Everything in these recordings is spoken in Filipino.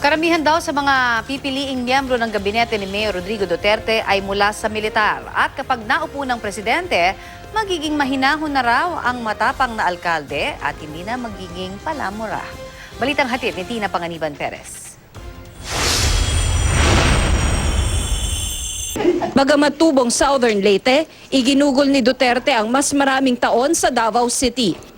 Karamihan daw sa mga pipiliing miyembro ng gabinete ni Mayor Rodrigo Duterte ay mula sa militar. At kapag naupo ng presidente, magiging mahinahon na raw ang matapang na alkalde at hindi na magiging palamura. Balitang hatid ni Tina Panganiban Perez. Bagamat tubong Southern Leyte, iginugol ni Duterte ang mas maraming taon sa Davao City.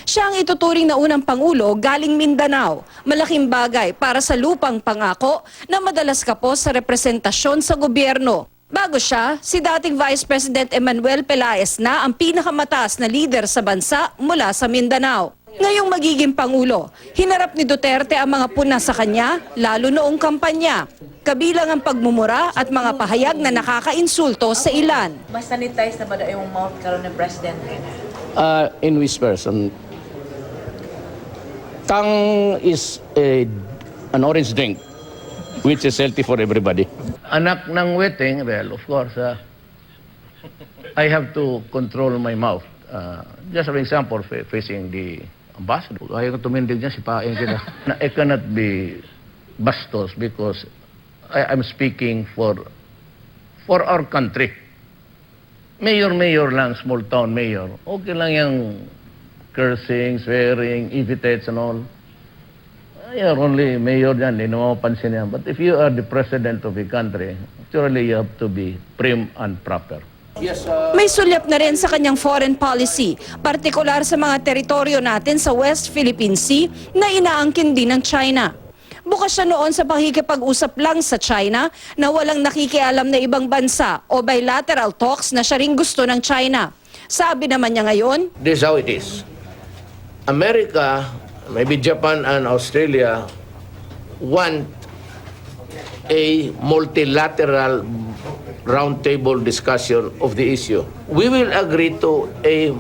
Siya ang ituturing na unang pangulo galing Mindanao. Malaking bagay para sa lupang pangako na madalas kapos sa representasyon sa gobyerno. Bago siya, si dating Vice President Emmanuel Pelaez na ang pinakamataas na leader sa bansa mula sa Mindanao. Ngayong magiging pangulo, hinarap ni Duterte ang mga puna sa kanya, lalo noong kampanya. Kabilang ang pagmumura at mga pahayag na nakakainsulto sa ilan. Mas sanitize na ba daw yung mouth karon ng presidente? In whispers. Tang is an orange drink, which is healthy for everybody. Anak ng wedding, well, of course, I have to control my mouth. Just an example, facing the ambassador. Ayaw ko tumindig niya, sipain kita. I cannot be bastos because I'm speaking for our country. Mayor lang, small town mayor. Okay lang yung cursing, swearing, epithets and all. You're only mayor dyan, hindi naman mapansin yan. But if you are the president of the country, surely you have to be prim and proper. May sulyap na rin sa kanyang foreign policy, partikular sa mga teritoryo natin sa West Philippine Sea na inaangkin din ng China. Bukas siya noon sa pakikipag-usap lang sa China na walang nakikialam na ibang bansa o bilateral talks na siya rin gusto ng China. Sabi naman niya ngayon, This is how it is. America, maybe Japan and Australia want a multilateral roundtable discussion of the issue. We will agree to a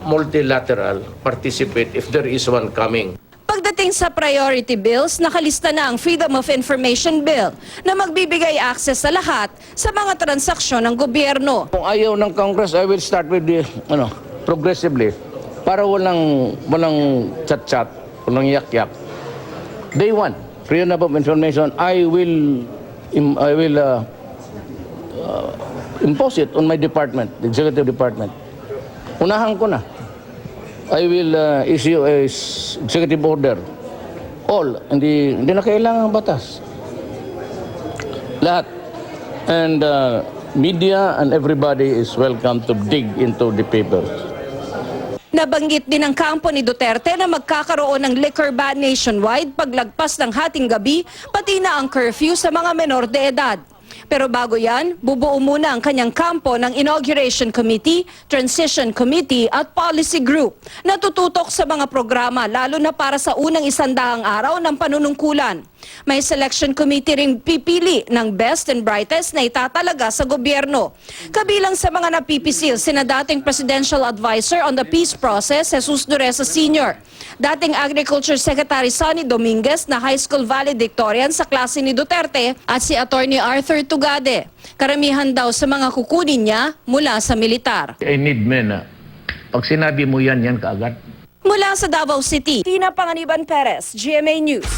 multilateral participate if there is one coming. pagdating sa priority bills, nakalista na ang Freedom of Information Bill na magbibigay access sa lahat sa mga transaksyon ng gobyerno. Kung ayaw ng Congress, I will start with the, progressively. Para walang chat-chat, walang yak-yak. Day one, freedom of information, I will impose it on my department, the executive department. Unahan ko na. I will issue a executive order. All, hindi na kailangan batas. Lahat. And media and everybody is welcome to dig into the papers. Nabanggit din ng kampo ni Duterte na magkakaroon ng liquor ban nationwide paglagpas ng hating gabi, pati na ang curfew sa mga menor de edad. Pero bago yan, bubuo muna ang kanyang kampo ng Inauguration Committee, Transition Committee at Policy Group na tututok sa mga programa lalo na para sa unang 100 araw ng panunungkulan. May selection committee ring pipili ng best and brightest na itatalaga sa gobyerno. Kabilang sa mga napipisil, sina dating Presidential Advisor on the Peace Process, Jesus Dureza Sr., dating Agriculture Secretary Sonny Dominguez na high school valedictorian sa klase ni Duterte at si Attorney Arthur Tugade. Karamihan daw sa mga kukunin niya mula sa militar. I need men na pag sinabi mo yan kaagad. Mula sa Davao City, Tina Panganiban Perez, GMA News.